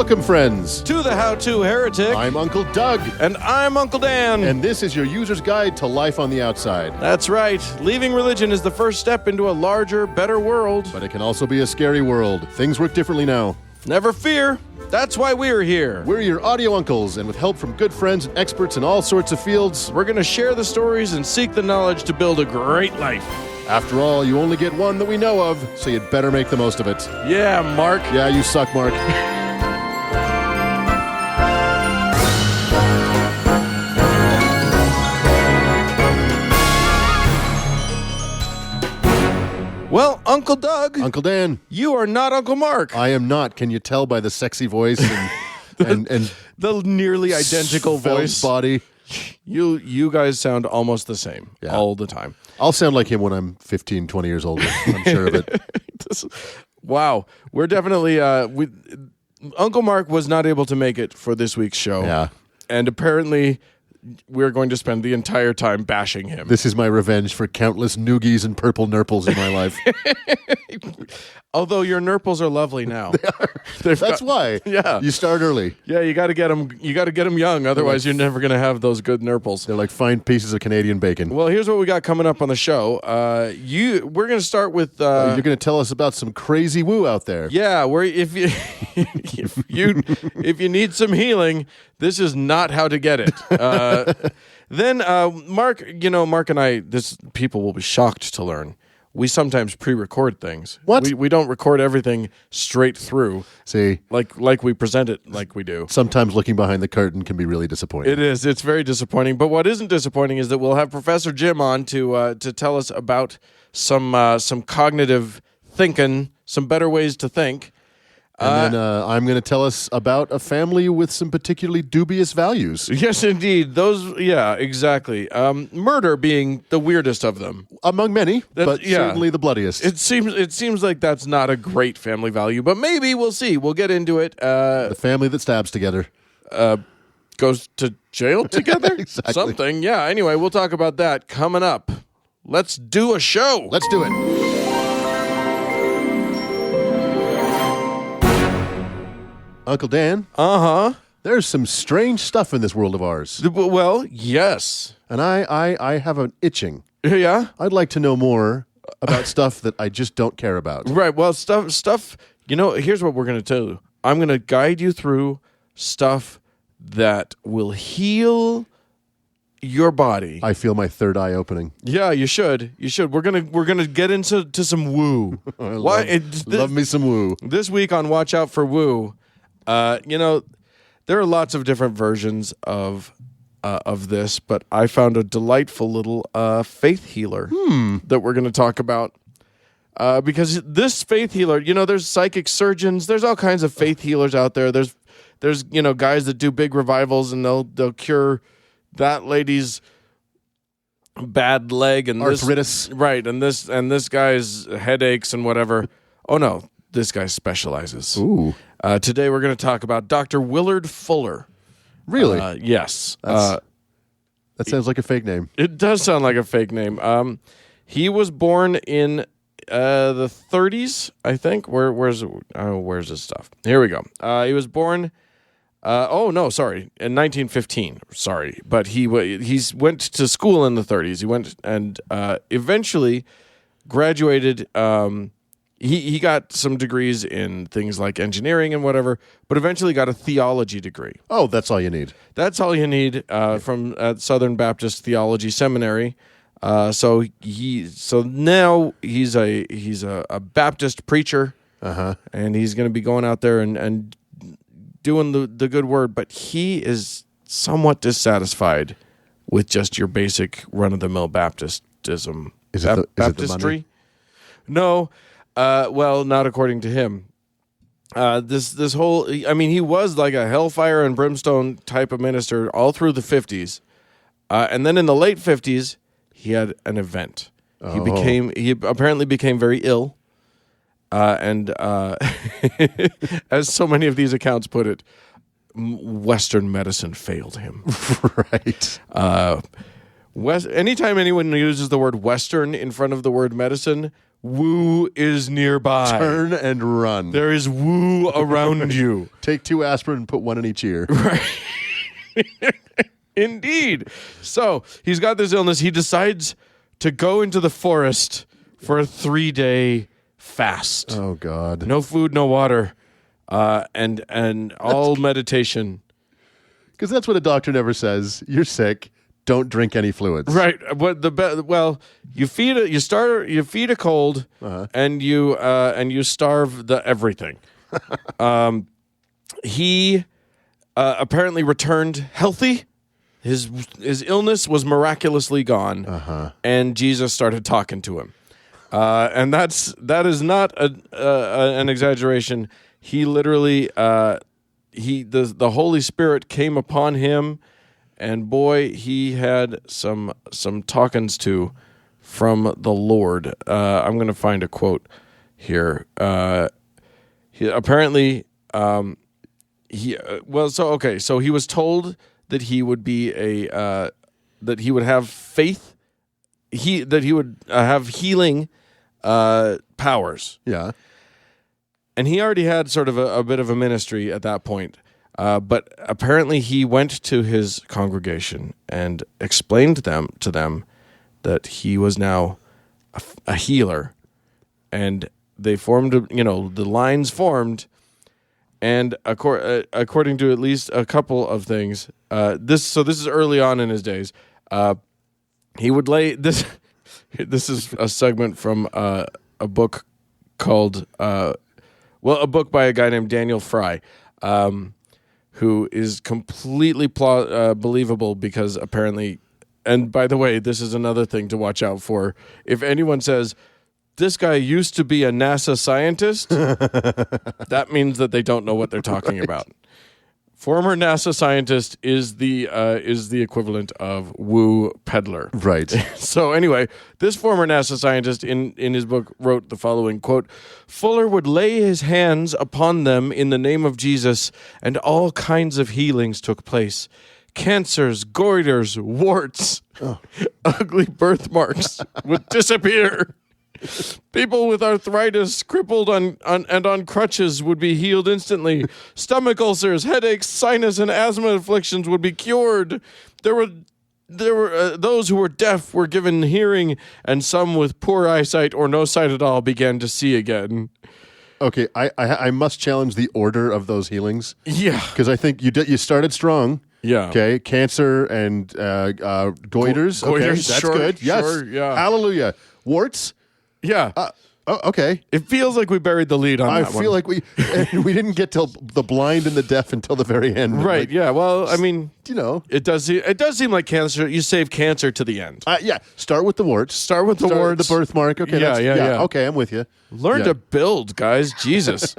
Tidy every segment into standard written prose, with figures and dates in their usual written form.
Welcome, friends, to the How-To Heretic. I'm Uncle Doug. And I'm Uncle Dan. And this is your user's guide to life on the outside. That's right. Leaving religion is the first step into a larger, better world. But it can also be a scary world. Things work differently now. Never fear. That's why we're here. We're your audio uncles, and with help from good friends and experts in all sorts of fields, we're going to share the stories and seek the knowledge to build a great life. After all, you only get one that we know of, so you'd better make the most of it. Yeah, Mark. Yeah, you suck, Mark. Well, Uncle Doug. Uncle Dan. You are not Uncle Mark. I am not. Can you tell by the sexy voice and the nearly identical voice? Body. You guys sound almost the same all the time. I'll sound like him when I'm 15, 20 years older. I'm sure of it. Wow. We're definitely... Uncle Mark was not able to make it for this week's show. Yeah. And apparently... we're going to spend the entire time bashing him. This is my revenge for countless noogies and purple nurples in my life. Although your nurples are lovely now. They are. That's why. Yeah. You start early. Yeah, you got to get them. You got to get them young. Otherwise, you're never going to have those good nurples. They're like fine pieces of Canadian bacon. Well, here's what we got coming up on the show. We're going to start with. You're going to tell us about some crazy woo out there. Yeah, where if you if you need some healing, this is not how to get it. Then Mark, Mark and I, people will be shocked to learn. We sometimes pre-record things. What? We don't record everything straight through. See, like we present it like we do. Sometimes looking behind the curtain can be really disappointing. It is. It's very disappointing. But what isn't disappointing is that we'll have Professor Jim on to tell us about some cognitive thinking, some better ways to think. And then I'm going to tell us about a family with some particularly dubious values. Yes, indeed. Those, yeah, exactly. Murder being the weirdest of them. Among many, but certainly the bloodiest. It seems like that's not a great family value, but maybe we'll see. We'll get into it. The family that stabs together. Goes to jail together? Exactly. Something, yeah. Anyway, we'll talk about that coming up. Let's do a show. Let's do it. Uncle Dan? Uh-huh. There's some strange stuff in this world of ours. Well, yes. And I have an itching. Yeah? I'd like to know more about stuff that I just don't care about. Right, well, stuff, here's what we're going to tell you. I'm going to guide you through stuff that will heal your body. I feel my third eye opening. Yeah, you should. You should. We're gonna get into some woo. Love me some woo. This week on Watch Out for Woo, there are lots of different versions of this, but I found a delightful little faith healer that we're going to talk about. Because this faith healer, there's psychic surgeons, there's all kinds of faith healers out there. There's guys that do big revivals and they'll cure that lady's bad leg and arthritis, right? And this guy's headaches and whatever. Oh no, this guy specializes. Ooh. Today we're going to talk about Dr. Willard Fuller. Really? Yes. That sounds like a fake name. It does sound like a fake name. He was born in the 30s, I think. Where's his stuff? Here we go. He was born. In 1915. Sorry, but he went to school in the 30s. He went and eventually graduated. He got some degrees in things like engineering and whatever, but eventually got a theology degree. Oh, that's all you need. That's all you need from Southern Baptist Theology Seminary. So now he's a Baptist preacher, and he's going to be going out there and doing the good word. But he is somewhat dissatisfied with just your basic run-of-the-mill Baptistism. Is it Baptistry? the money? No. Well, not according to him. This whole, he was like a hellfire and brimstone type of minister all through the 50s. And then in the late 50s, he had an event. Oh. He apparently became very ill. And as so many of these accounts put it, Western medicine failed him. Right. Anytime anyone uses the word Western in front of the word medicine, woo is nearby. Turn and run. There is woo around you. Take 2 aspirin and put 1 in each ear. Right. Indeed. So he's got this illness. He decides to go into the forest for a 3-day fast. Oh, God. No food, no water, and all meditation. Because that's what a doctor never says. You're sick. Don't drink any fluids. Right. But you feed a cold, and you starve the everything. He apparently returned healthy. His illness was miraculously gone, and Jesus started talking to him. And that is not an exaggeration. He literally the Holy Spirit came upon him, and boy, he had some talkings to from the Lord. I'm going to find a quote here. He apparently so he was told that he would be that he would have faith, that he would have healing powers. Yeah. And he already had sort of a bit of a ministry at that point. But apparently he went to his congregation and explained to them that he was now a healer. And they formed, the lines formed. And according to at least a couple of things, this is early on in his days. He would lay this. This is a segment from a book called, a book by a guy named Daniel Fry, who is completely believable because apparently, and by the way, this is another thing to watch out for. If anyone says, this guy used to be a NASA scientist, that means that they don't know what they're talking about. Former NASA scientist is the equivalent of woo peddler. Right. So anyway, this former NASA scientist in his book wrote the following, quote, Fuller would lay his hands upon them in the name of Jesus, and all kinds of healings took place. Cancers, goiters, warts, ugly birthmarks would disappear. People with arthritis, crippled on crutches would be healed instantly. Stomach ulcers, headaches, sinus, and asthma afflictions would be cured. There were those who were deaf were given hearing, and some with poor eyesight or no sight at all began to see again. Okay, I must challenge the order of those healings. Yeah, because I think you started strong. Yeah. Okay, cancer and goiters. Okay, that's sure, good. Yes. Sure, yeah. Hallelujah. Warts. Yeah. Okay. It feels like we buried the lead on that one. I feel like we didn't get till the blind and the deaf until the very end. Right. Like, yeah. Well, I mean, it does seem like cancer. You save cancer to the end. Yeah. Start with the warts. Start with the warts. The birthmark. Okay. Yeah. Okay, I'm with you. Learn to build, guys. Jesus.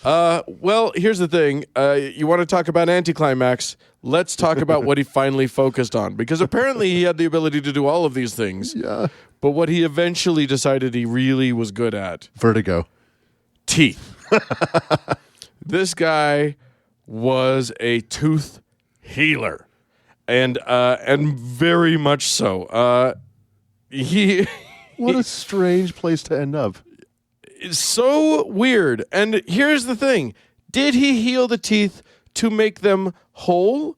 Well, here's the thing. You want to talk about anticlimax? Let's talk about what he finally focused on, because apparently he had the ability to do all of these things. Yeah. But what he eventually decided he really was good at. Vertigo. Teeth. This guy was a tooth healer. And very much so. What a strange place to end up. It's so weird. And here's the thing. Did he heal the teeth to make them whole?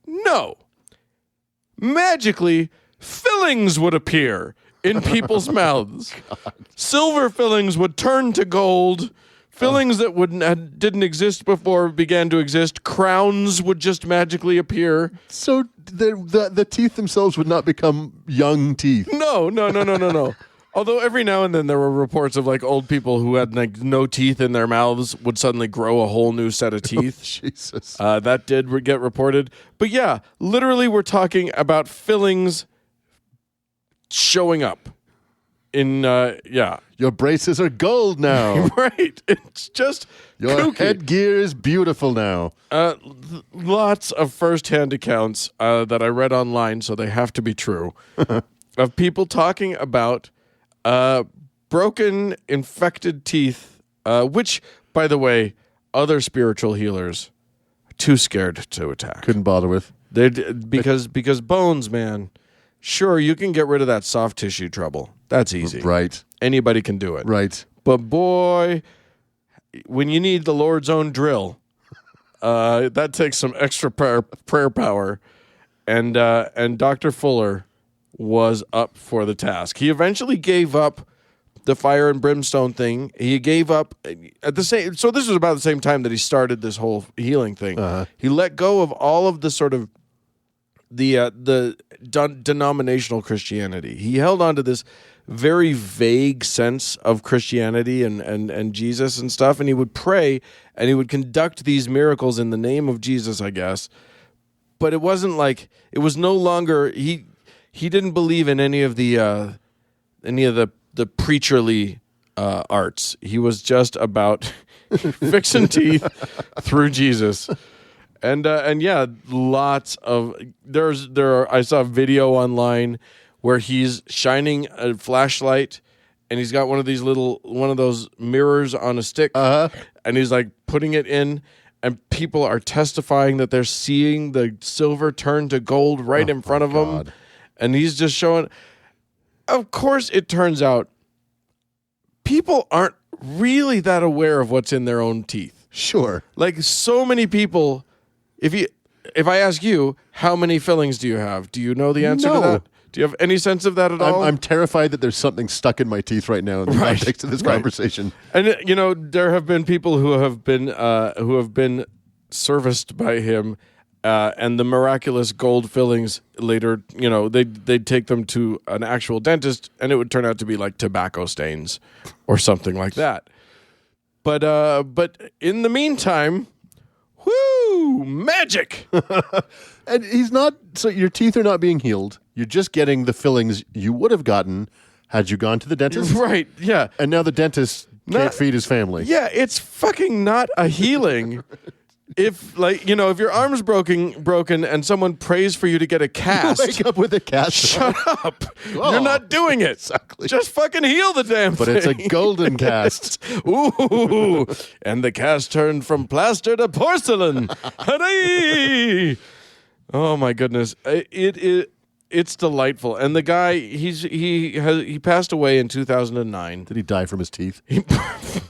No. Magically, fillings would appear in people's mouths. God. Silver fillings would turn to gold. Fillings that didn't exist before began to exist. Crowns would just magically appear. So the teeth themselves would not become young teeth. No. Although every now and then there were reports of like old people who had like no teeth in their mouths would suddenly grow a whole new set of teeth. Oh, Jesus. That did get reported. But yeah, literally we're talking about fillings showing up in, Your braces are gold now. Right. It's just Your kooky. headgear is beautiful now. Lots of firsthand accounts that I read online, so they have to be true, of people talking about broken, infected teeth, which, by the way, other spiritual healers are too scared to attack. Couldn't bother with. Because bones, man, Sure, you can get rid of that soft tissue trouble. That's easy. Right. Anybody can do it. Right. But boy, when you need the Lord's own drill, that takes some extra prayer power. And Dr. Fuller was up for the task. He eventually gave up the fire and brimstone thing. He gave up at the same. So this was about the same time that he started this whole healing thing. He let go of all of the sort of the denominational Christianity. He held on to this very vague sense of Christianity and Jesus and stuff, and he would pray and he would conduct these miracles in the name of Jesus, I guess. But it wasn't like it was no longer he didn't believe in any of the preacherly arts. He was just about fixing teeth through Jesus. And yeah, lots of I saw a video online where he's shining a flashlight and he's got one of those mirrors on a stick, and he's like putting it in, and people are testifying that they're seeing the silver turn to gold right in front of them, and he's just showing. Of course, it turns out people aren't really that aware of what's in their own teeth. Sure, like so many people. If I ask you, how many fillings do you have? Do you know the answer to that? Do you have any sense of that at all? I'm terrified that there's something stuck in my teeth right now in the context of this conversation. And there have been people who have been serviced by him, and the miraculous gold fillings later. They'd take them to an actual dentist, and it would turn out to be like tobacco stains or something like that. But in the meantime. Woo! Magic! And he's not. So your teeth are not being healed. You're just getting the fillings you would have gotten had you gone to the dentist. Right, yeah. And now the dentist can't feed his family. Yeah, it's fucking not a healing. If your arm's broken and someone prays for you to get a cast. Wake up with a cast. Shut up. Oh, you're not doing it. Exactly. Just fucking heal the damn thing. But it's a golden cast. Ooh. And the cast turned from plaster to porcelain. Hooray! Oh my goodness. It's delightful. And the guy, he passed away in 2009. Did he die from his teeth? He died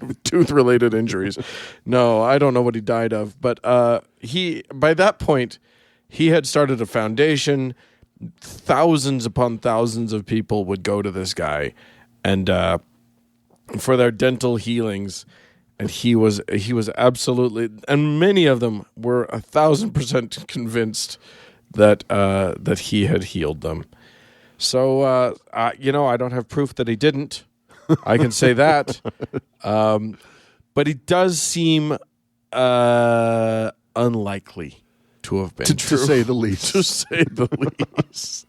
of tooth-related injuries. No, I don't know what he died of. But by that point, he had started a foundation. Thousands upon thousands of people would go to this guy and for their dental healings. And he was absolutely, and many of them were 1,000% convinced that he had healed them. So, I don't have proof that he didn't. I can say that. But he does seem unlikely to have been true. To say the least. To say the least.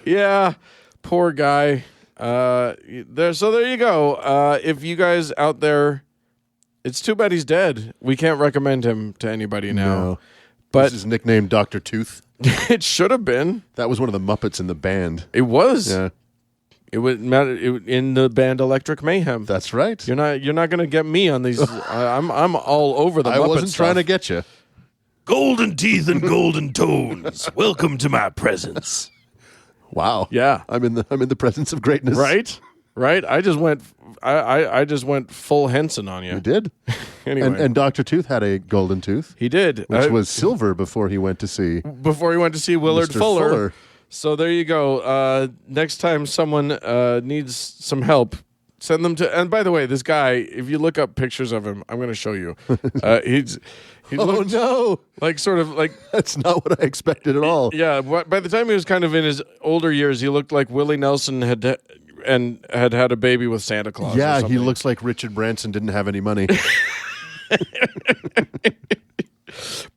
Yeah, poor guy. So there you go. If you guys out there, it's too bad he's dead. We can't recommend him to anybody now. No. But this is nicknamed Dr. Tooth. It should have been. That was one of the Muppets in the band. It was. Yeah. It was in the band Electric Mayhem. That's right. You're not going to get me on these. I'm all over the Muppet I wasn't stuff. trying to get you. Golden teeth and golden tones. Welcome to my presence. Wow. Yeah. I'm in the presence of greatness. Right. I just went full Henson on you. You did. Anyway. And Dr. Tooth had a golden tooth. He did. Which was silver before he went to see Willard Mr. Fuller. So there you go. Next time someone needs some help, send them to. And by the way, this guy, if you look up pictures of him, I'm going to show you. He looked no! like sort of like that's not what I expected at all. Yeah. By the time he was kind of in his older years, he looked like Willie Nelson had a baby with Santa Claus. Yeah, or something. he looks like Richard Branson didn't have any money.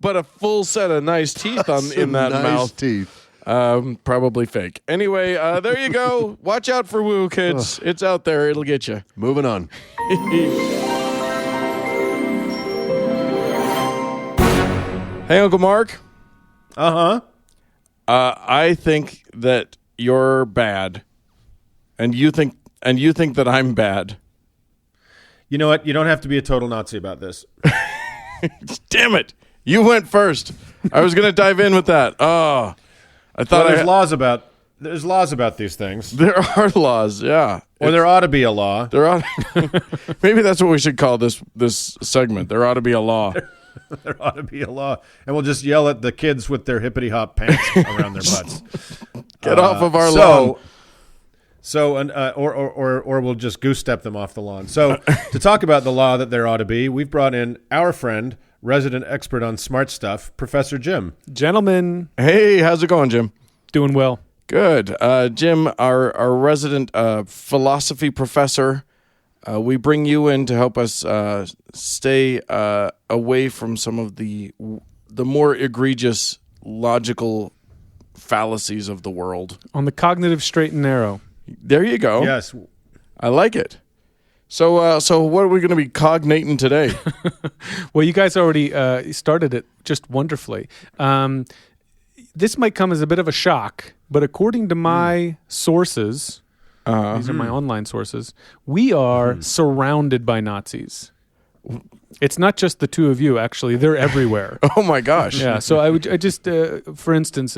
But a full set of nice teeth in that nice mouth. Teeth. Probably fake. Anyway, there you go. Watch out for Woo, kids. It's out there. It'll get you. Moving on. Hey, Uncle Mark. Uh-huh. I think that you're bad, and you think that I'm bad. You know what? You don't have to be a total Nazi about this. Damn it! You went first. I was going to dive in with that. Oh, I thought there's laws about these things, there are laws. Yeah, or there ought to be a law. there ought. Maybe that's what we should call this segment. There ought to be a law. There ought to be a law, and we'll just yell at the kids with their hippity hop pants around their butts. Get off of our lawn. Or we'll just goose step them off the lawn. So to talk about the law that there ought to be, we've brought in our friend, resident expert on smart stuff, Professor Jim. Gentlemen, Hey, how's it going, Jim? doing well. Good. Jim, our resident philosophy professor, we bring you in to help us stay away from some of the more egregious logical fallacies of the world. On the cognitive straight and narrow. There you go. Yes. I like it. So what are we going to be cognating today? Well, you guys already started it just wonderfully. This might come as a bit of a shock, but according to my sources, these are my online sources, we are surrounded by Nazis. It's not just the two of you, actually. They're everywhere. Oh, my gosh. Yeah. So I just, for instance,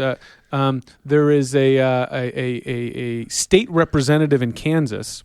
there is a state representative in Kansas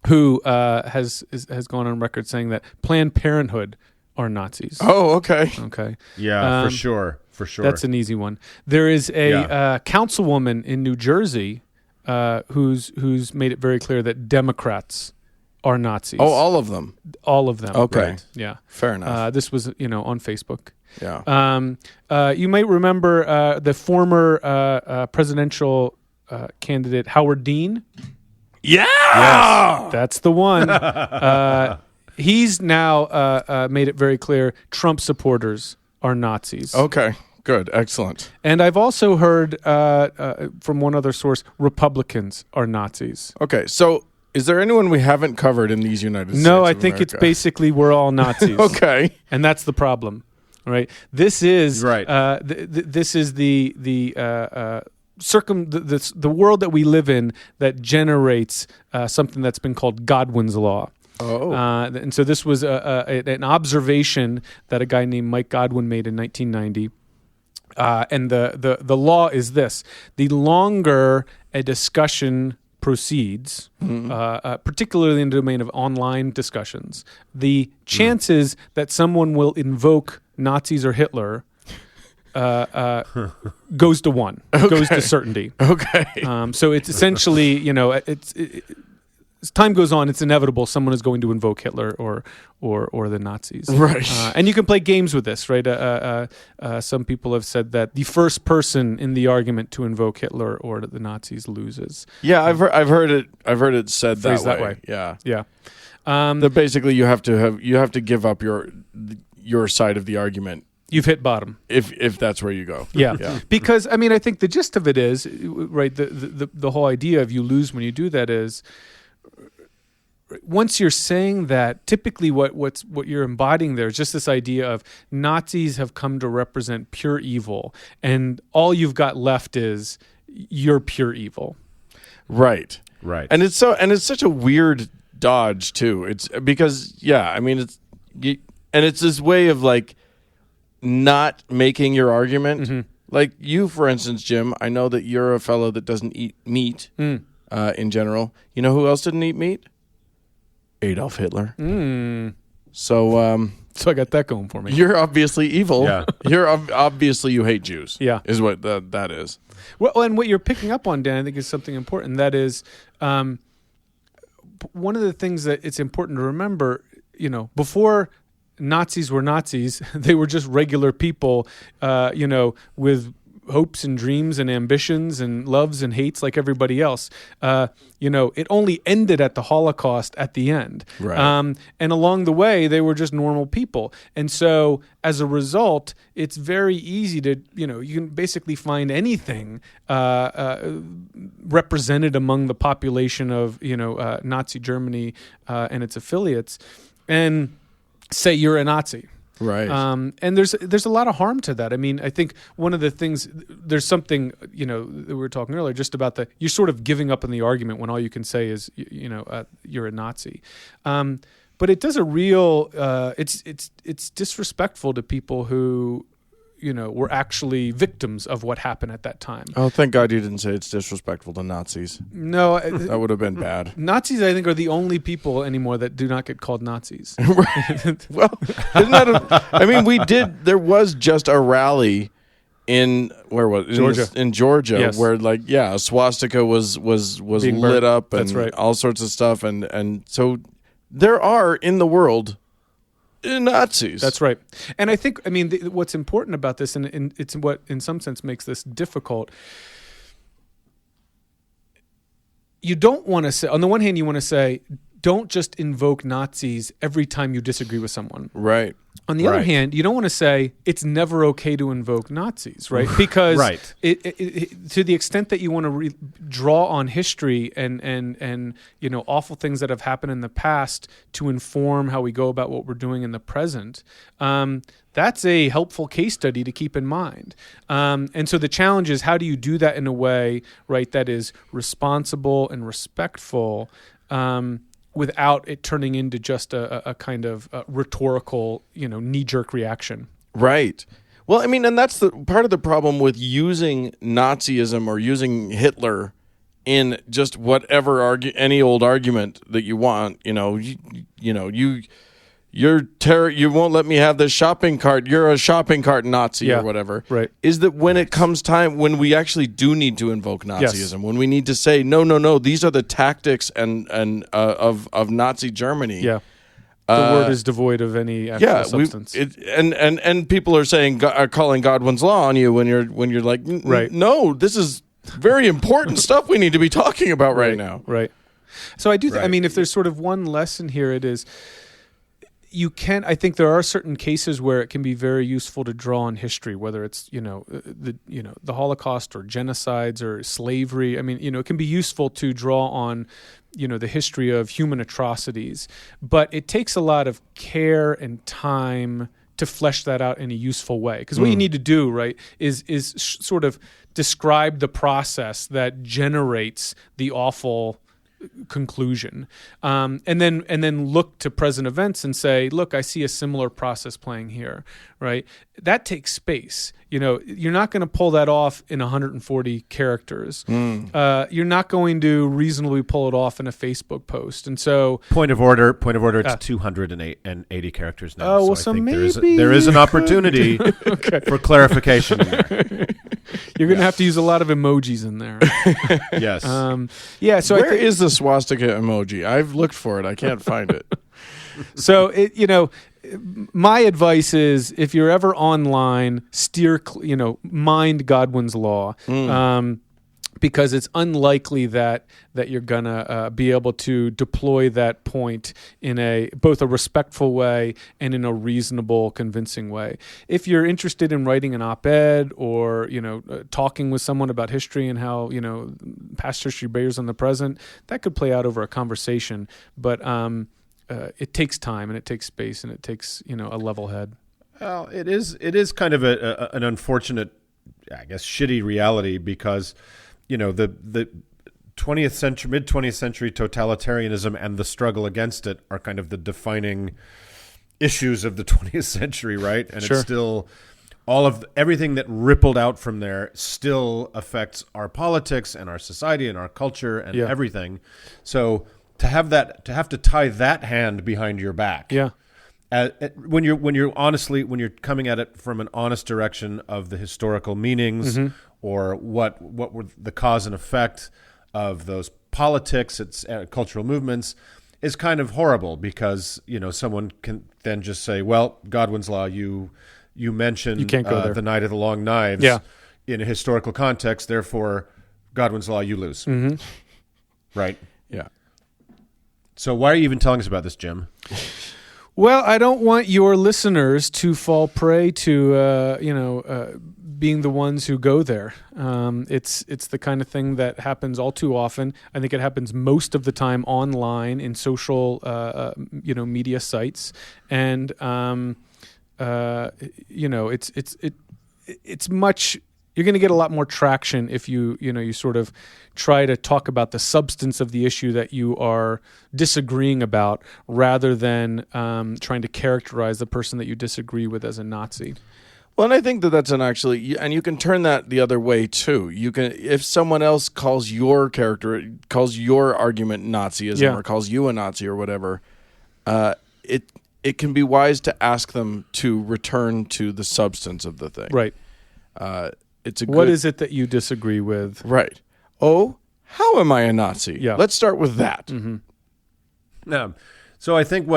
who has gone on record saying that Planned Parenthood are Nazis. Oh, okay. Okay. Yeah, for sure. For sure. That's an easy one. There is a councilwoman in New Jersey who's made it very clear that Democrats are Nazis. Oh, all of them. All of them. Okay. Right. Yeah. Fair enough. This was, on Facebook. Yeah. You might remember the former presidential candidate Howard Dean. Yeah. Yes. That's the one. He's now made it very clear Trump supporters are Nazis. Okay. Good. Excellent. And I've also heard from one other source, Republicans are Nazis. Okay. So is there anyone we haven't covered in these United States? No, I of think America? it's basically we're all Nazis. Okay. And that's the problem, right? This is Right. This is the world that we live in that generates something that's been called Godwin's law. Oh. And so this was an observation that a guy named Mike Godwin made in 1990. And the law is this: the longer a discussion proceeds, particularly in the domain of online discussions, the chances that someone will invoke Nazis or Hitler goes to 1, goes to certainty. Okay. So it's essentially, as time goes on, it's inevitable someone is going to invoke Hitler or the Nazis. Right. And you can play games with this, right? Some people have said that the first person in the argument to invoke Hitler or the Nazis loses. Yeah, I've heard it said Phrased that that way. way. Yeah. Yeah. That basically you have to give up your side of the argument You've hit bottom. if that's where you go. Yeah. Because I think the gist of it is, right, the whole idea of you lose when you do that is, once you're saying that, typically what you're embodying there is just this idea of Nazis have come to represent pure evil, and all you've got left is you're pure evil. Right. Right. And it's such a weird dodge too. It's because it's this way of like not making your argument. Mm-hmm. Like you, for instance, Jim, I know that you're a fellow that doesn't eat meat in general. You know who else didn't eat meat? Adolf Hitler. So So I got that going for me. you're obviously evil. Yeah. Obviously you hate Jews. Yeah. Is what that is. Well, and what you're picking up on, Dan, I think is something important. That is, one of the things that it's important to remember, before Nazis were Nazis, they were just regular people, with hopes and dreams and ambitions and loves and hates like everybody else. It only ended at the Holocaust at the end. Right. And along the way, they were just normal people. And so as a result, it's very easy to, you can basically find anything represented among the population of, Nazi Germany and its affiliates and say you're a Nazi. Right. And there's a lot of harm to that. I mean, I think one of the things, there's something, that we were talking earlier just about you're sort of giving up on the argument when all you can say is, you're a Nazi. But it does a real, it's disrespectful to people who, were actually victims of what happened at that time. Oh, thank God you didn't say it's disrespectful to Nazis. No, That would have been bad. Nazis, I think, are the only people anymore that do not get called Nazis. Well, isn't that I mean, there was just a rally in Georgia. In Georgia, Yes. where a swastika was Being lit burnt. up and That's right. all sorts of stuff, and so there are in the world Nazis. That's right. And I think, what's important about this, and it's what in some sense makes this difficult, you don't want to say, on the one hand, you want to say, don't just invoke Nazis every time you disagree with someone. Right. On the other Right. hand, you don't want to say it's never okay to invoke Nazis, right? Because Right. it, to the extent that you want to draw on history and awful things that have happened in the past to inform how we go about what we're doing in the present, that's a helpful case study to keep in mind. And so the challenge is, how do you do that in a way, right, that is responsible and respectful, without it turning into just a kind of rhetorical, knee-jerk reaction. Right. Well, I mean, and that's the part of the problem with using Nazism or using Hitler in just whatever any old argument that you want. You won't let me have this shopping cart. You're a shopping cart Nazi Yeah, or whatever. right. Is that when it comes time when we actually do need to invoke Nazism, when we need to say no, these are the tactics and of Nazi Germany. Yeah. The word is devoid of any actual substance. And people are calling Godwin's law on you when you're like, Right. No, this is very important stuff we need to be talking about right now. Right. So I do. Right. If there's sort of one lesson here, it is, I think there are certain cases where it can be very useful to draw on history, whether it's the Holocaust or genocides or slavery. It can be useful to draw on the history of human atrocities, but it takes a lot of care and time to flesh that out in a useful way. Because what you need to do, right, is sort of describe the process that generates the awful conclusion, and then look to present events and say, look, I see a similar process playing here, right? That takes space. You're not going to pull that off in 140 characters. You're not going to reasonably pull it off in a Facebook post. And so, Point of order. It's 280 characters now. Oh, well, so so I think maybe there is you an opportunity for clarification in there. you're going to have to use a lot of emojis in there. Yes. So Where is the swastika emoji? I've looked for it. I can't find it. So my advice is, if you're ever online, mind Godwin's law, because it's unlikely that you're gonna be able to deploy that point in both a respectful way and in a reasonable, convincing way. If you're interested in writing an op-ed or talking with someone about history and how past history bears on the present, that could play out over a conversation, but it takes time and it takes space and it takes a level head. Well, it is kind of an unfortunate, I guess, shitty reality, because the 20th century, mid 20th century totalitarianism and the struggle against it are kind of the defining issues of the 20th century, right? And Sure. It's still everything that rippled out from there still affects our politics and our society and our culture and everything. So to have to tie that hand behind your back, when you're coming at it from an honest direction of the historical meanings, or what were the cause and effect of those politics, its cultural movements, is kind of horrible, because someone can then just say, well, Godwin's law, you mentioned You can't go there. the Night of the Long Knives in a historical context, therefore Godwin's law, you lose. Right? Yeah. So why are you even telling us about this, Jim? Well, I don't want your listeners to fall prey to, being the ones who go there. It's the kind of thing that happens all too often. I think it happens most of the time online in social, media sites, and it's much. You're going to get a lot more traction if you sort of try to talk about the substance of the issue that you are disagreeing about, rather than trying to characterize the person that you disagree with as a Nazi. Well, and I think that that's and you can turn that the other way too. You can, if someone else calls your argument Nazism or calls you a Nazi or whatever, it can be wise to ask them to return to the substance of the thing. Right. What is it that you disagree with? Right. Oh, how am I a Nazi? Yeah. Let's start with that. Mm-hmm. No. So I think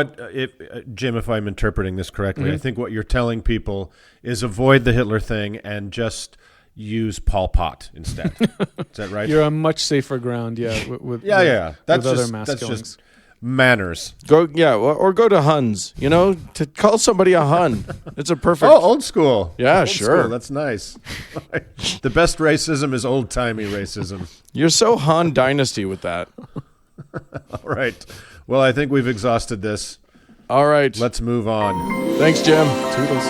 Jim, if I'm interpreting this correctly, I think what you're telling people is avoid the Hitler thing and just use Pol Pot instead. Is that right? You're on much safer ground, with That's other just, mass that's killings. just manners. Or go to Huns. To call somebody a Hun. It's a perfect. Oh, old school. Yeah, Old sure. school. That's nice. The best racism is old-timey racism. You're so Han Dynasty with that. All right. Well, I think we've exhausted this. All right. Let's move on. Thanks, Jim. Toodles.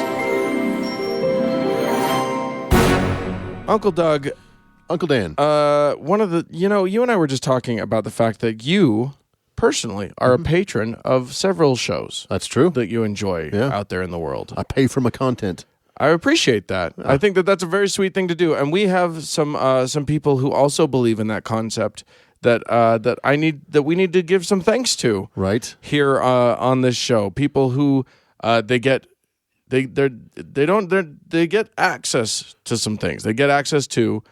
Uncle Doug. Uncle Dan. One of the, you and I were just talking about the fact that you personally are a patron of several shows That's true. that you enjoy out there in the world. I pay for my content. I appreciate that. I think that that's a very sweet thing to do, and we have some people who also believe in that concept that we need to give some thanks to Right. here on this show. People who they get access to some things. They get access to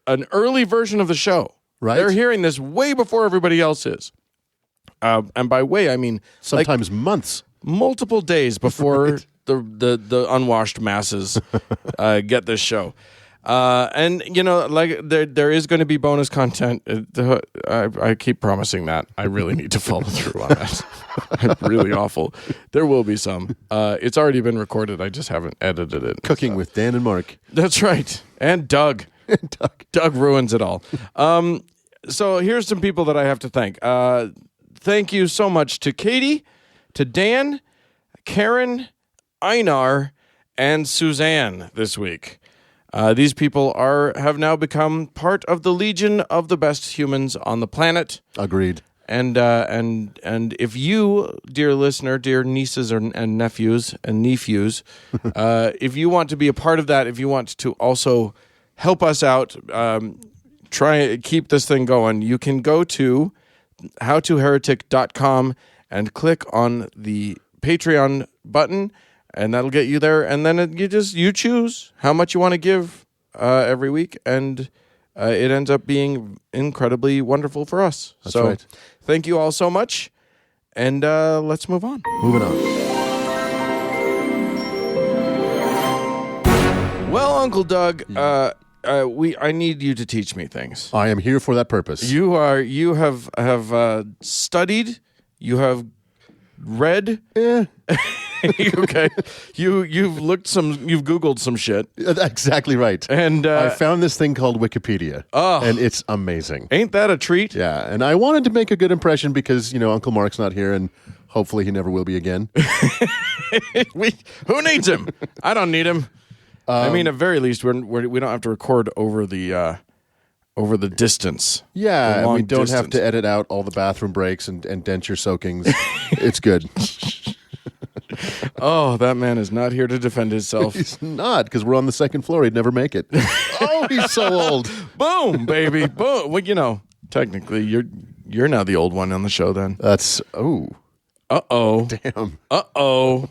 an early version of the show. Right. They're hearing this way before everybody else is. And by way, I mean Sometimes months. multiple days before the unwashed masses get this show. And there is going to be bonus content. I keep promising that. I really need to follow through on that. I'm really awful. There will be some. It's already been recorded. I just haven't edited it. Cooking with Dan and Mark. That's right. And Doug. Doug ruins it all. So here's some people that I have to thank. Thank you so much to Katie, to Dan, Karen, Einar, and Suzanne this week. These people have now become part of the legion of the best humans on the planet. Agreed. And if you, dear listener, dear nieces and nephews, if you want to be a part of that, if you want to also help us out, try and keep this thing going, you can go to howtoheretic.com and click on the Patreon button, and that'll get you there. And then you choose how much you want to give every week, and it ends up being incredibly wonderful for us. That's so right. Thank you all so much, and let's move on. Moving on. Well, Uncle Doug, I need you to teach me things. I am here for that purpose. You have studied. You have read. Yeah. Okay. You've Googled some shit. Exactly right. And I found this thing called Wikipedia. Oh. And it's amazing. Ain't that a treat? Yeah. And I wanted to make a good impression because, Uncle Mark's not here and hopefully he never will be again. Who needs him? I don't need him. I mean, at very least, we don't have to record over the distance. Yeah, and we don't have distance. to edit out all the bathroom breaks and denture soakings. It's good. Oh, that man is not here to defend himself. He's not, because we're on the second floor. He'd never make it. Oh, he's so old. Boom, baby, boom. Well, technically, you're now the old one on the show. Then That's Uh-oh. damn. Uh-oh.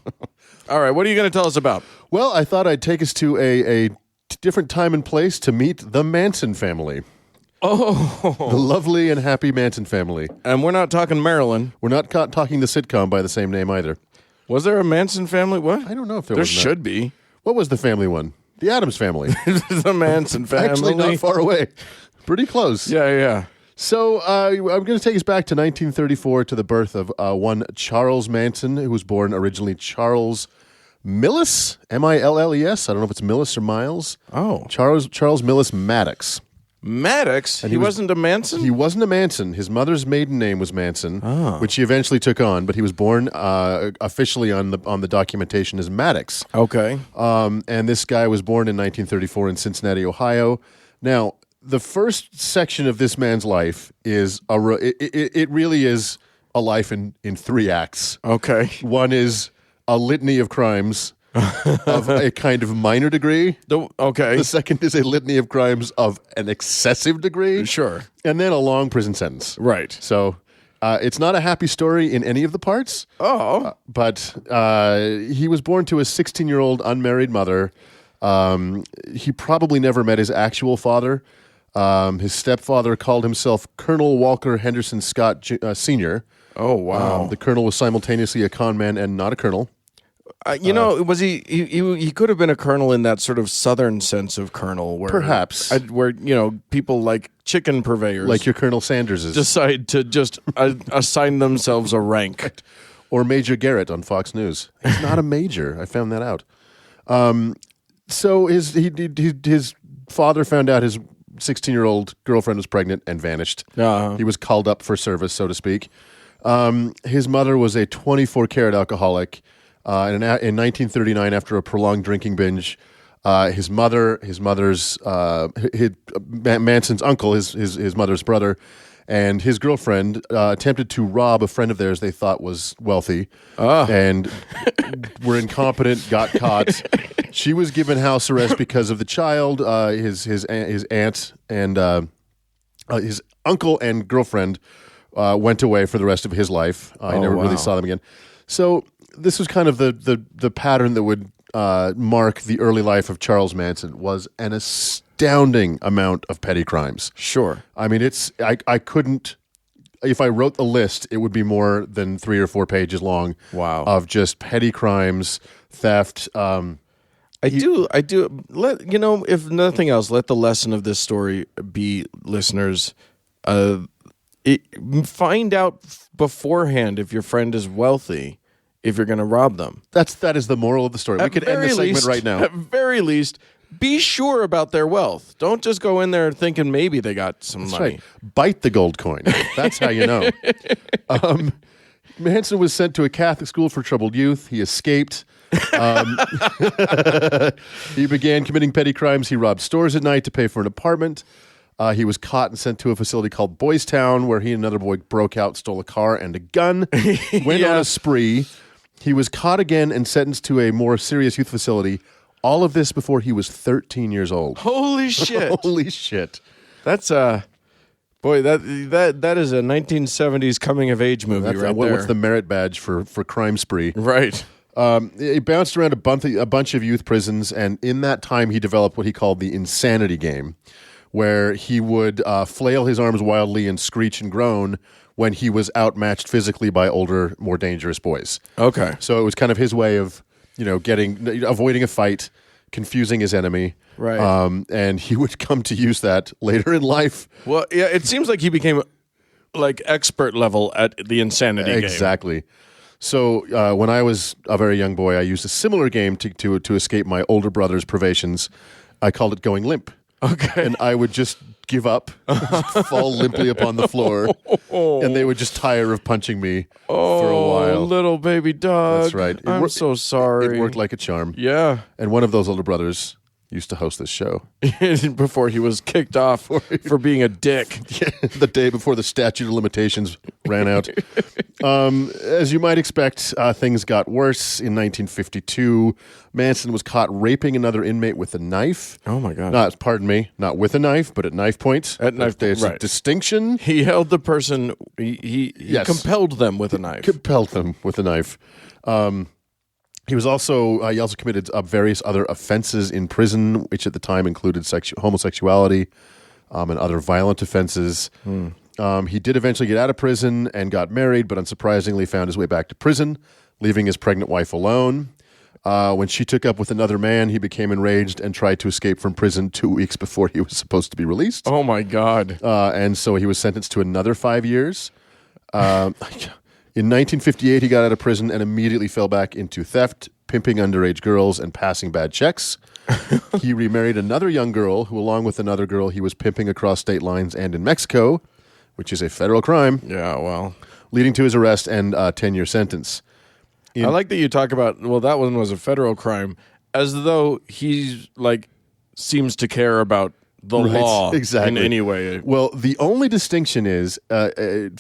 All right, what are you going to tell us about? Well, I thought I'd take us to a different time and place to meet the Manson family. Oh. The lovely and happy Manson family. And we're not talking Maryland. We're not talking the sitcom by the same name either. Was there a Manson family? What? I don't know if there There was. should be. What was the family one? The Addams family. The Manson family. Actually, not far away. Pretty close. Yeah. So I'm going to take us back to 1934 to the birth of one Charles Manson, who was born originally Charles Millis, Milles. I don't know if it's Millis or Miles. Oh. Charles Millis Maddox. Maddox? And he wasn't a Manson? He wasn't a Manson. His mother's maiden name was Manson, which he eventually took on, but he was born officially on the documentation as Maddox. Okay. And this guy was born in 1934 in Cincinnati, Ohio. Now, the first section of this man's life is it really is a life in 3 acts. Okay. One is a litany of crimes. of a kind of minor degree. Okay. The second is a litany of crimes of an excessive degree. Sure. And then a long prison sentence. Right. So it's not a happy story in any of the parts. But he was born to a 16-year-old unmarried mother. He probably never met his actual father. His stepfather called himself Colonel Walker Henderson Scott Sr. Oh, wow. The colonel was simultaneously a con man and not a colonel. Was he could have been a colonel in that sort of southern sense of colonel, where Perhaps. where people like chicken purveyors, Like your Colonel Sanders's. decide to just assign themselves a rank. Or Major Garrett on Fox News. He's not a major. I found that out. So his father found out his 16-year-old girlfriend was pregnant and vanished. He was called up for service, so to speak. His mother was a 24-karat alcoholic. In 1939, after a prolonged drinking binge, Manson's uncle, his mother's brother, and his girlfriend attempted to rob a friend of theirs they thought was wealthy, and were incompetent, got caught. She was given house arrest because of the child. His aunt and his uncle and girlfriend went away for the rest of his life. I never really saw them again. So this was kind of the pattern that would mark the early life of Charles Manson. Was an astounding amount of petty crimes. Sure. I mean, I couldn't, if I wrote the list, it would be more than 3 or 4 pages long. Wow. Of just petty crimes, theft. I do. If nothing else, let the lesson of this story be, listeners, find out beforehand if your friend is wealthy, if you're going to rob them. That is the moral of the story. We could end the segment right now. At very least, be sure about their wealth. Don't just go in there thinking maybe they got some money. Right. Bite the gold coin. That's how you know. Manson was sent to a Catholic school for troubled youth. He escaped. He began committing petty crimes. He robbed stores at night to pay for an apartment. He was caught and sent to a facility called Boys Town, where he and another boy broke out, stole a car and a gun, went on a spree. He was caught again and sentenced to a more serious youth facility. All of this before he was 13 years old. Holy shit. Holy shit. That's boy, that is a 1970s coming of age movie right there. What's the merit badge for crime spree? Right. He bounced around a bunch of youth prisons, and in that time he developed what he called the insanity game, where he would flail his arms wildly and screech and groan when he was outmatched physically by older, more dangerous boys. Okay. So it was kind of his way of, avoiding a fight, confusing his enemy. Right. And he would come to use that later in life. Well, yeah, it seems like he became like expert level at the insanity game. Exactly. So when I was a very young boy, I used a similar game to escape my older brother's privations. I called it going limp. Okay. And I would just give up, fall limply upon the floor, and they would just tire of punching me for a while. Little baby dog. That's right. I'm so sorry. It worked like a charm. Yeah. And one of those older brothers used to host this show. Before he was kicked off for being a dick. The day before the statute of limitations ran out. As you might expect, things got worse. In 1952, Manson was caught raping another inmate with a knife. Oh, my God. Not with a knife, but at knife point. At knife point, There's a right. distinction. He held the person, he compelled them with a knife. Compelled them with a knife. He also committed various other offenses in prison, which at the time included homosexuality and other violent offenses. He did eventually get out of prison and got married, but unsurprisingly found his way back to prison, leaving his pregnant wife alone. When she took up with another man, he became enraged and tried to escape from prison 2 weeks before he was supposed to be released. Oh, my God. And so he was sentenced to another 5 years. In 1958, he got out of prison and immediately fell back into theft, pimping underage girls, and passing bad checks. He remarried another young girl who, along with another girl, he was pimping across state lines and in Mexico, which is a federal crime. Yeah, well. Leading to his arrest and a 10-year sentence. I like that you talk about, well, that one was a federal crime, as though he's, seems to care about the law exactly. in any way. Well, the only distinction is, and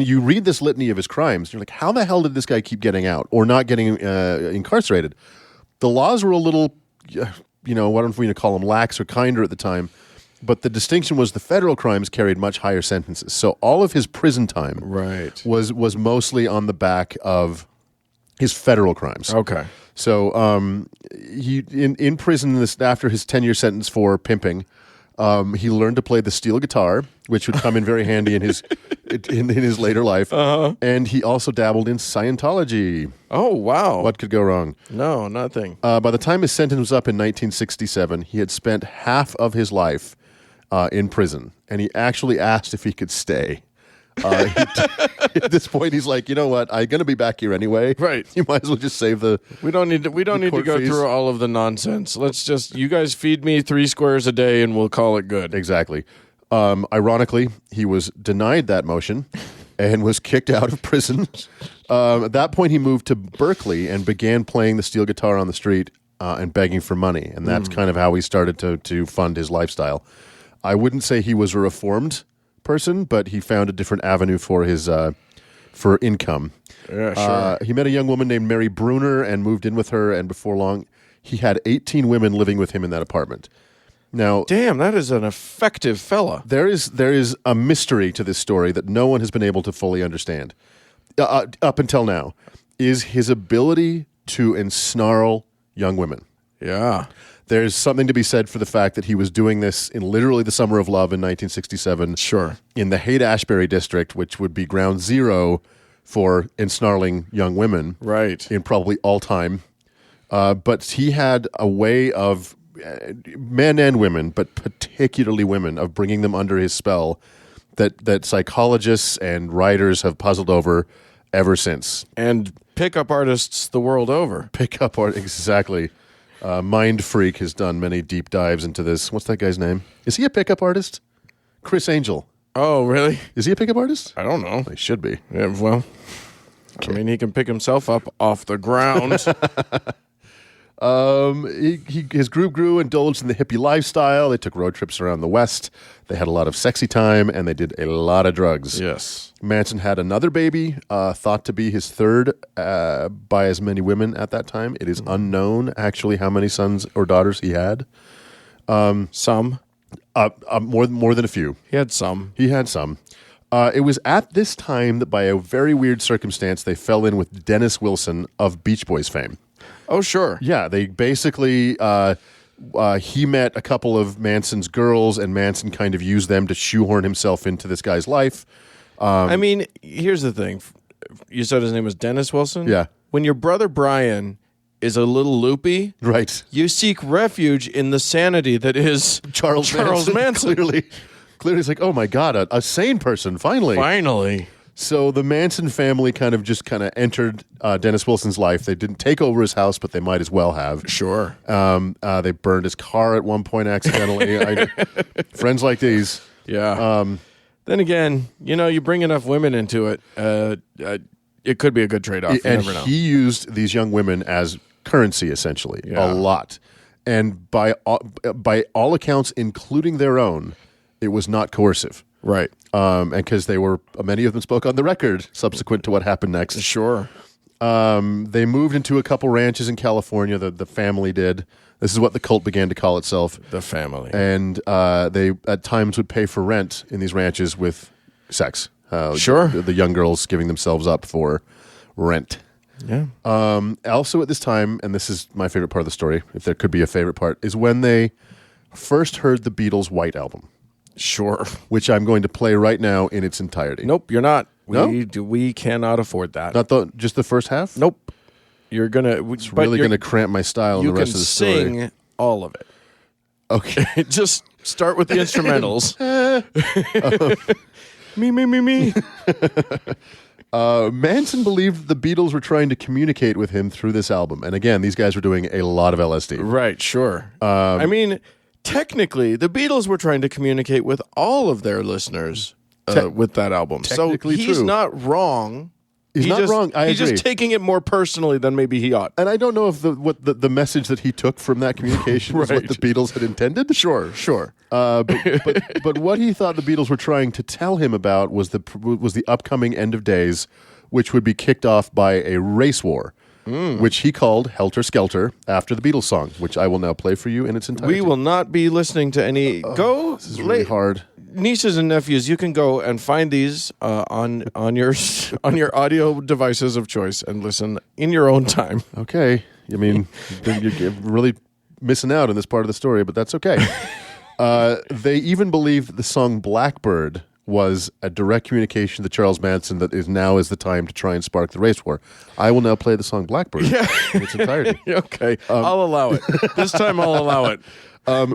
you read this litany of his crimes, you're like, how the hell did this guy keep getting out or not getting incarcerated? The laws were a little, I don't know if we need to call them lax or kinder at the time, but the distinction was the federal crimes carried much higher sentences. So all of his prison time was mostly on the back of his federal crimes. Okay. So he in prison after his 10-year sentence for pimping, he learned to play the steel guitar, which would come in very handy in his later life. And he also dabbled in Scientology. Oh, wow. What could go wrong? No, nothing. By the time his sentence was up in 1967, he had spent half of his life in prison, and he actually asked if he could stay. At this point, he's like, you know what? I'm going to be back here anyway. Right. You might as well just save the. We don't need to go fees. through all of the nonsense. Let's just, you guys feed me 3 squares a day, and we'll call it good. Exactly. Ironically, he was denied that motion and was kicked out of prison. At that point, he moved to Berkeley and began playing the steel guitar on the street and begging for money, and that's kind of how he started to fund his lifestyle. I wouldn't say he was a reformed person, but he found a different avenue for his for income. Yeah, sure. He met a young woman named Mary Bruner and moved in with her, and before long, he had 18 women living with him in that apartment. Now, damn, that is an effective fella. there is a mystery to this story that no one has been able to fully understand up until now, is his ability to ensnarl young women. Yeah. There's something to be said for the fact that he was doing this in literally the summer of love in 1967. Sure. In the Haight-Ashbury district, which would be ground zero for ensnarling young women. Right. In probably all time. But he had a way of, men and women, but particularly women, of bringing them under his spell that psychologists and writers have puzzled over ever since. And pickup artists the world over. Pickup art, exactly. Mind Freak has done many deep dives into this. What's that guy's name? Is he a pickup artist? Chris Angel. Oh, really? Is he a pickup artist? I don't know. He should be. Yeah, well, I mean, he can pick himself up off the ground. His group grew, indulged in the hippie lifestyle. They took road trips around the West. They had a lot of sexy time, and they did a lot of drugs. Yes. Manson had another baby, thought to be his third by as many women at that time. It is unknown, actually, how many sons or daughters he had. Some. More than a few. He had some. He had some. It was at this time that, by a very weird circumstance, they fell in with Dennis Wilson of Beach Boys fame. Oh, sure. Yeah, they basically, he met a couple of Manson's girls, and Manson kind of used them to shoehorn himself into this guy's life. I mean, here's the thing. You said his name was Dennis Wilson? Yeah. When your brother Brian is a little loopy, Right. you seek refuge in the sanity that is Charles Manson. Clearly, it's like, oh my God, a sane person, finally. Finally. So the Manson family kind of entered Dennis Wilson's life. They didn't take over his house, but they might as well have. Sure. They burned his car at one point accidentally. Friends like these. Yeah. Then again, you bring enough women into it, it could be a good trade-off. You And never know. he used these young women as currency, essentially, Yeah. a lot. And by all accounts, including their own, it was not coercive. Right. And because many of them spoke on the record subsequent to what happened next. Sure. They moved into a couple ranches in California. The family did. This is what the cult began to call itself. The family. And they at times would pay for rent in these ranches with sex. Sure. The young girls giving themselves up for rent. Yeah. Also at this time, and this is my favorite part of the story, if there could be a favorite part, is when they first heard the Beatles' White Album. Sure. Which I'm going to play right now in its entirety. Nope, you're not. No? We cannot afford that. Not just the first half? Nope. You're gonna. It's really going to cramp my style in the rest of the story. You can sing all of it. Okay. Just start with the instrumentals. Me. Manson believed the Beatles were trying to communicate with him through this album. And again, these guys were doing a lot of LSD. Right, sure. I mean, technically, the Beatles were trying to communicate with all of their listeners with that album. Technically so he's true. not wrong. He's not wrong. I He's agree. just taking it more personally than maybe he ought. And I don't know if the message that he took from that communication was what Right. the Beatles had intended. Sure. But what he thought the Beatles were trying to tell him about was the upcoming end of days, which would be kicked off by a race war. which he called Helter Skelter after the Beatles song, which I will now play for you in its entirety. We will not be listening to any. This is really hard. Nieces and nephews, you can go and find these on your audio devices of choice and listen in your own time. Okay. I mean, you're really missing out on this part of the story, but that's okay. They even believe the song Blackbird was a direct communication to Charles Manson that now is the time to try and spark the race war. I will now play the song Blackbird in its entirety. Okay, I'll allow it. This time I'll allow it.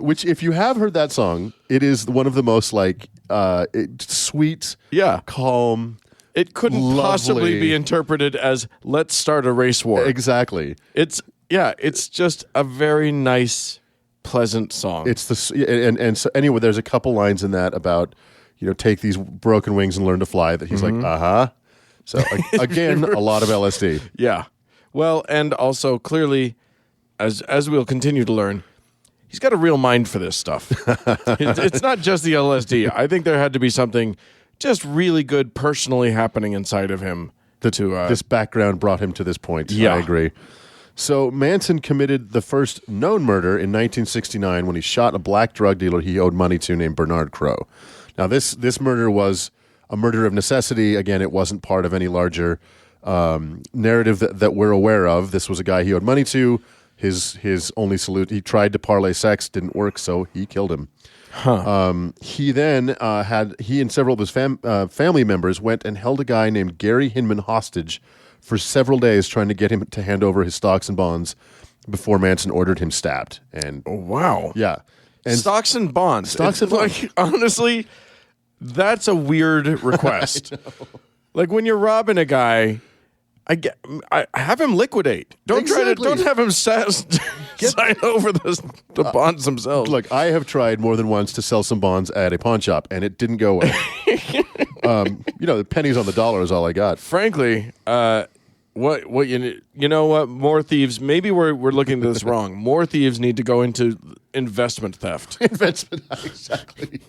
Which, if you have heard that song, it is one of the most sweet, calm. It couldn't possibly be interpreted as "let's start a race war." Exactly. It's just a very nice, pleasant song. It's and so anyway, there's a couple lines in that about take these broken wings and learn to fly. That he's like, So again, a lot of LSD. Yeah. Well, and also clearly, as we'll continue to learn, he's got a real mind for this stuff. It's not just the LSD. I think there had to be something just really good personally happening inside of him. This background brought him to this point. Yeah. I agree. So Manson committed the first known murder in 1969 when he shot a black drug dealer he owed money to named Bernard Crowe. Now, this murder was a murder of necessity. Again, it wasn't part of any larger narrative that we're aware of. This was a guy he owed money to. His only salute, he tried to parlay sex, didn't work, so he killed him. He then he and several of his family members went and held a guy named Gary Hinman hostage for several days, trying to get him to hand over his stocks and bonds before Manson ordered him stabbed. And wow, yeah, and stocks and bonds. Honestly, that's a weird request. Like when you're robbing a guy. I have him liquidate. Don't have him sign over the bonds themselves. Look, I have tried more than once to sell some bonds at a pawn shop, and it didn't go well. The pennies on the dollar is all I got. Frankly, what you know what? More thieves. Maybe we're looking at this wrong. More thieves need to go into investment theft. Exactly.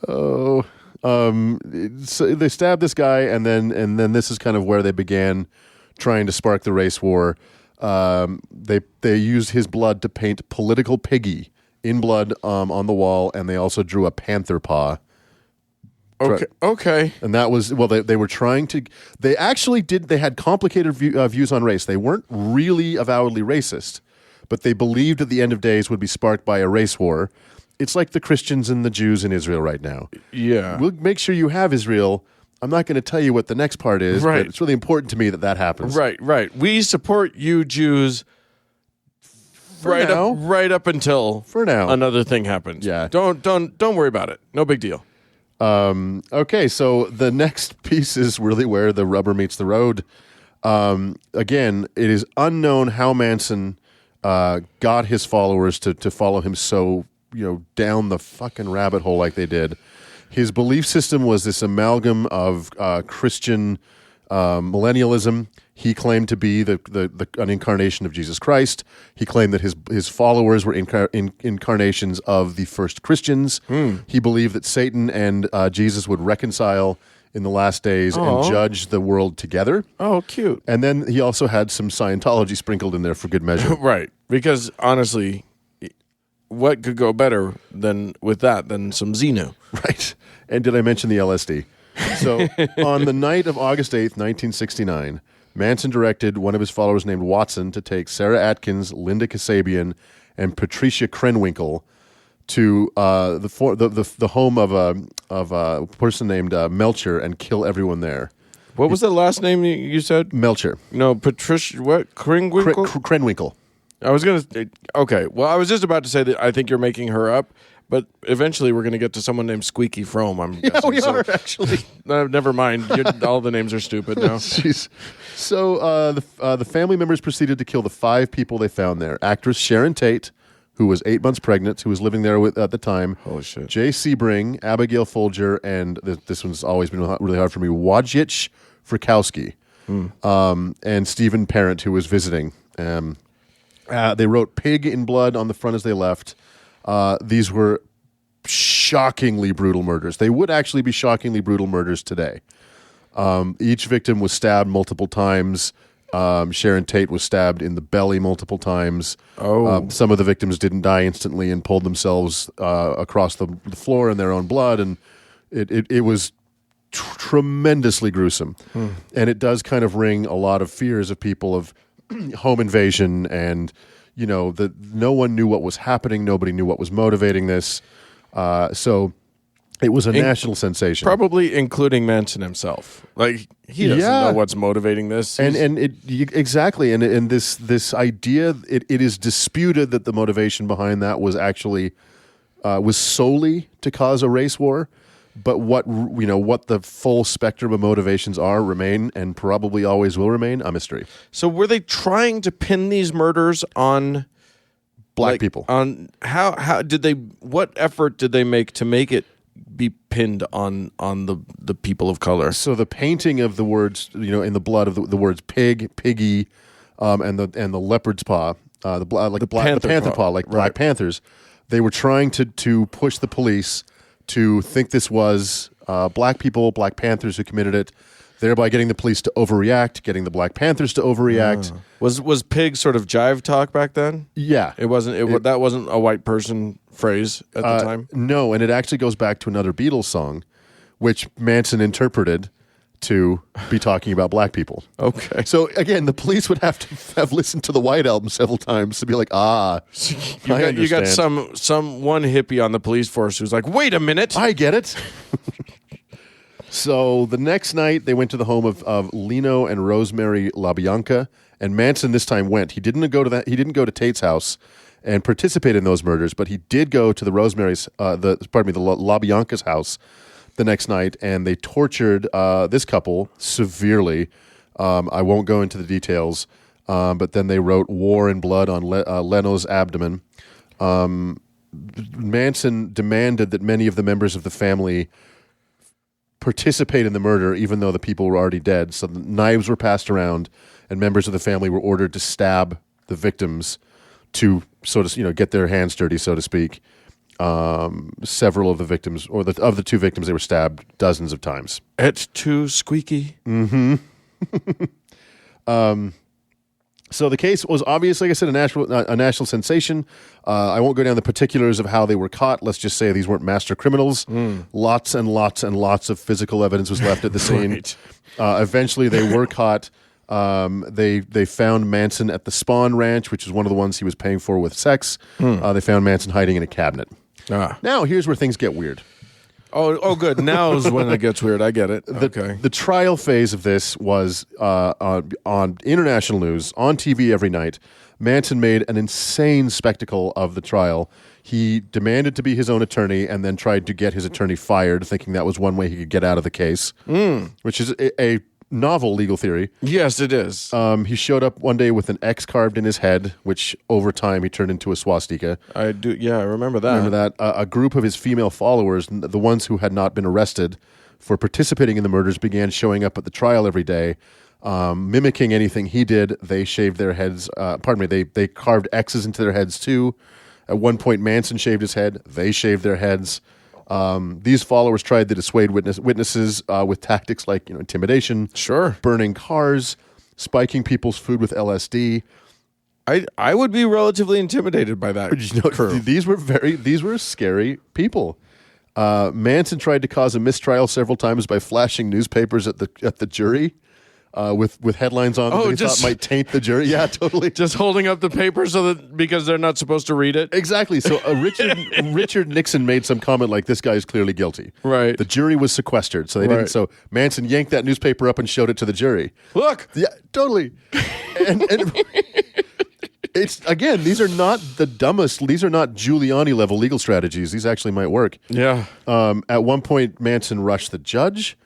Oh. So they stabbed this guy, and then this is kind of where they began trying to spark the race war. They used his blood to paint "Political Piggy" in blood on the wall, and they also drew a panther paw. Okay. And that was they were trying to. They actually did. They had complicated views on race. They weren't really avowedly racist, but they believed that the end of days would be sparked by a race war. It's like the Christians and the Jews in Israel right now. Yeah. We'll make sure you have Israel. I'm not going to tell you what the next part is, right. But it's really important to me that happens. Right. We support you Jews right up until another thing happens. Yeah. Don't worry about it. No big deal. Okay, so the next piece is really where the rubber meets the road. Again, it is unknown how Manson got his followers to follow him so down the fucking rabbit hole like they did. His belief system was this amalgam of Christian millennialism. He claimed to be an incarnation of Jesus Christ. He claimed that his followers were incarnations of the first Christians. He believed that Satan and Jesus would reconcile in the last days and judge the world together. Oh, cute. And then he also had some Scientology sprinkled in there for good measure. Right. Because honestly, what could go better than some Xenu? Right. And did I mention the LSD? So on the night of August 8th, 1969, Manson directed one of his followers named Watson to take Sarah Atkins, Linda Kasabian, and Patricia Krenwinkel to the home of a person named Melcher and kill everyone there. What was the last name you said? Melcher. No, Patricia. What? Krenwinkel. Krenwinkel. I was going to... Okay. Well, I was just about to say that I think you're making her up, but eventually we're going to get to someone named Squeaky Frome, I'm guessing. We are, actually. Never mind. All the names are stupid now. Jeez. So the family members proceeded to kill the 5 people they found there. Actress Sharon Tate, who was 8 months pregnant, who was living there at the time. Holy shit. Jay Sebring, Abigail Folger, and this one's always been really hard for me, Wojciech Frykowski, and Stephen Parent, who was visiting. They wrote "pig" in blood on the front as they left. These were shockingly brutal murders. They would actually be shockingly brutal murders today. Each victim was stabbed multiple times. Sharon Tate was stabbed in the belly multiple times. Some of the victims didn't die instantly and pulled themselves across the floor in their own blood, and it was tremendously gruesome. And it does kind of ring a lot of fears of people of home invasion, and that no one knew what was happening. Nobody knew what was motivating this. So it was a national sensation, probably including Manson himself. Like, he doesn't know what's motivating this, exactly. And this idea, it is disputed that the motivation behind that was actually was solely to cause a race war. But what the full spectrum of motivations remain, and probably always will remain, a mystery. So were they trying to pin these murders on black people? On how did they? What effort did they make to make it be pinned on the people of color? So the painting of the words, in the blood of the words pig, piggy, and the leopard's paw, the panther paw, like Black Panthers. They were trying to push the police to think this was black people, Black Panthers who committed it, thereby getting the police to overreact, getting the Black Panthers to overreact. Was pig sort of jive talk back then? Yeah. It wasn't. That wasn't a white person phrase at the time? No, and it actually goes back to another Beatles song, which Manson interpreted to be talking about black people. Okay. So again, the police would have to have listened to the White Album several times to be like, you got some one hippie on the police force who's like, wait a minute, I get it. So the next night, they went to the home of Lino and Rosemary LaBianca, and Manson this time went. He didn't go to Tate's house and participate in those murders, but he did go to the LaBianca's house the next night, and they tortured this couple severely. I won't go into the details, but then they wrote "War and Blood" on Leno's abdomen. Manson demanded that many of the members of the family participate in the murder, even though the people were already dead. So the knives were passed around, and members of the family were ordered to stab the victims to get their hands dirty, so to speak. Several of the victims, of the two victims, they were stabbed dozens of times. It's too squeaky. Mm-hmm. So the case was obviously, like I said, a national sensation. I won't go down the particulars of how they were caught. Let's just say these weren't master criminals. Lots and lots and lots of physical evidence was left at the scene. Right. Eventually, they were caught. They found Manson at the Spawn Ranch, which is one of the ones he was paying for with sex. They found Manson hiding in a cabinet. Now, here's where things get weird. Oh, good. Now is when it gets weird. I get it. Okay. The trial phase of this was on international news, on TV every night. Manson made an insane spectacle of the trial. He demanded to be his own attorney and then tried to get his attorney fired, thinking that was one way he could get out of the case, which is a novel legal theory. Yes, it is. He showed up one day with an X carved in his head, which over time he turned into a swastika. I do. Yeah, I remember that. A group of his female followers, the ones who had not been arrested for participating in the murders, began showing up at the trial every day, mimicking anything he did. They shaved their heads. They carved X's into their heads too. At one point, Manson shaved his head. They shaved their heads. These followers tried to dissuade witnesses with tactics like intimidation, burning cars, spiking people's food with LSD. I would be relatively intimidated by that crew. These were scary people. Manson tried to cause a mistrial several times by flashing newspapers at the jury. With headlines on them that he thought might taint the jury. Yeah, totally. Just holding up the paper because they're not supposed to read it. Exactly. So Richard Nixon made some comment like, "This guy is clearly guilty." Right. The jury was sequestered, so they didn't. So Manson yanked that newspaper up and showed it to the jury. Look. Yeah, totally. and it's again, these are not the dumbest. These are not Giuliani level legal strategies. These actually might work. Yeah. At one point, Manson rushed the judge.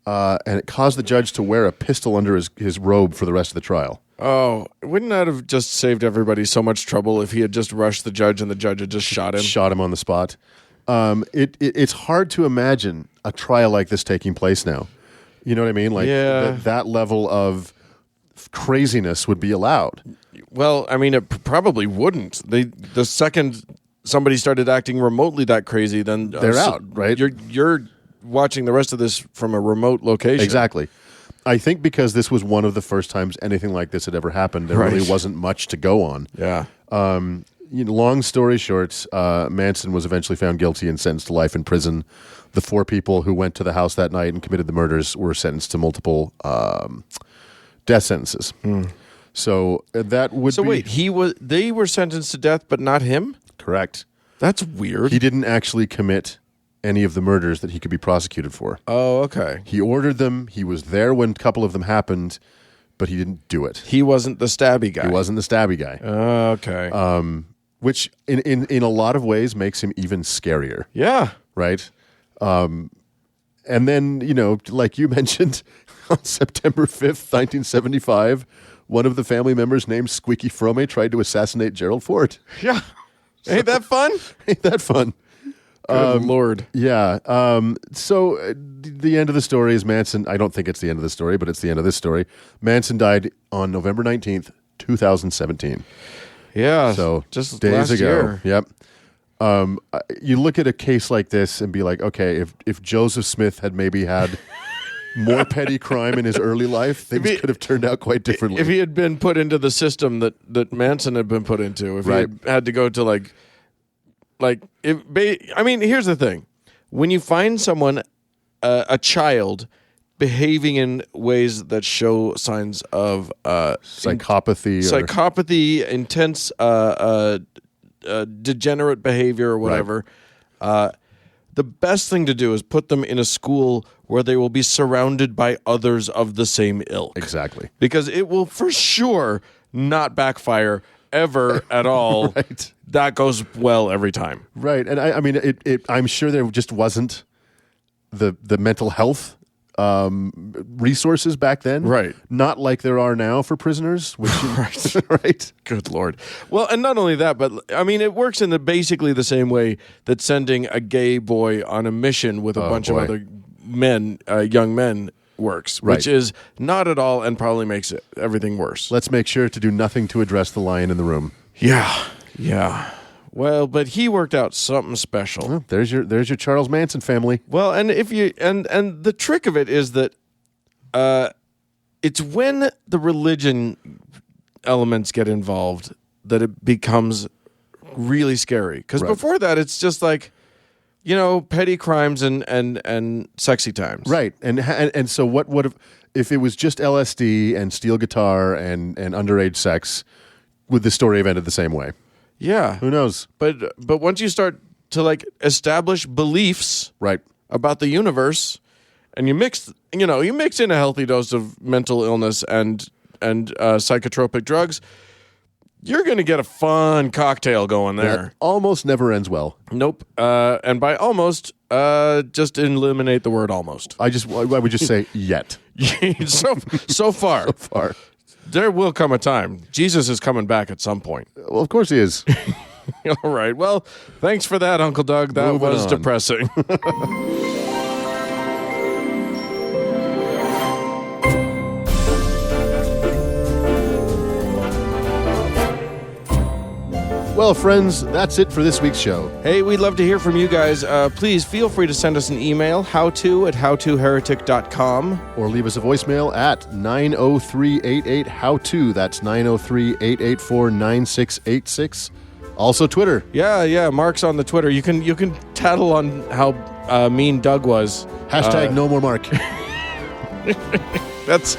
And it caused the judge to wear a pistol under his robe for the rest of the trial. Oh, wouldn't that have just saved everybody so much trouble if he had just rushed the judge and the judge had just shot him? Shot him on the spot. It's hard to imagine a trial like this taking place now. You know what I mean? Like that level of craziness would be allowed. Well, I mean, it probably wouldn't. The second somebody started acting remotely that crazy, then they're out, right? You're watching the rest of this from a remote location. Exactly. I think because this was one of the first times anything like this had ever happened, there Right. really wasn't much to go on. Yeah. Long story short, Manson was eventually found guilty and sentenced to life in prison. The 4 people who went to the house that night and committed the murders were sentenced to multiple death sentences. So that would So be wait, they were sentenced to death, but not him? correct. That's weird. He didn't actually commit any of the murders that he could be prosecuted for. Oh, okay. He ordered them. He was there when a couple of them happened, but he didn't do it. He wasn't the stabby guy. He wasn't the stabby guy, Okay. which in a lot of ways makes him even scarier, yeah. right? And then, like you mentioned, on September 5th, 1975, one of the family members named Squeaky Frome tried to assassinate Gerald Ford. Yeah. Ain't that fun? Ain't that fun? Good Lord. Yeah. So the end of the story is Manson. I don't think it's the end of the story, but it's the end of this story. Manson died on November 19th, 2017. Yeah. So just days last ago. year. Yep. You look at a case like this and be like, okay, if Joseph Smith had maybe had more petty crime in his early life, things could have turned out quite differently. If he had been put into the system that Manson had been put into, if Right. he had to go to here's the thing. When you find someone, a child, behaving in ways that show signs of psychopathy. intense degenerate behavior or whatever, the best thing to do is put them in a school where they will be surrounded by others of the same ilk. Exactly. Because it will for sure not backfire ever at all. Right. That goes well every time. Right. And I mean, I'm sure there just wasn't the mental health resources back then. Right. Not like there are now for prisoners. Which Right. right. Good Lord. Well, and not only that, but I mean, it works in basically the same way that sending a gay boy on a mission with a bunch of boy. other men, young men, works, Right. which is not at all and probably makes everything worse. Let's make sure to do nothing to address the lion in the room. Yeah. Yeah. Well, but he worked out something special. Well, there's your Charles Manson family. Well, and if you and the trick of it is that it's when the religion elements get involved that it becomes really scary. Because Right. before that, it's just like, petty crimes and sexy times. Right. And so what would if it was just LSD and steel guitar and underage sex, would the story have ended the same way? Yeah. Who knows? But once you start to establish beliefs Right. about the universe, and you mix in a healthy dose of mental illness and psychotropic drugs, you're going to get a fun cocktail going there. That almost never ends well. Nope. And by almost, just eliminate the word almost. I would just say yet. so far. Far. There will come a time. Jesus is coming back at some point. Well, of course he is. All right. Well, thanks for that, Uncle Doug. That Moving was on. depressing. Well, friends, that's it for this week's show. Hey, we'd love to hear from you guys. Please feel free to send us an email, howto@howtoheretic.com. Or leave us a voicemail at 903-88-HOW-TO. That's 903-884-9686. Also Twitter. Yeah. Mark's on the Twitter. You can tattle on how mean Doug was. Hashtag no more Mark. That's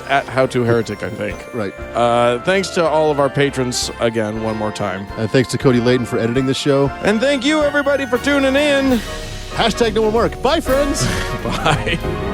at howtoheretic, I think. Right. Thanks to all of our patrons again, one more time. And thanks to Cody Layton for editing this show. And thank you, everybody, for tuning in. Hashtag no more Mark. Bye, friends. Bye.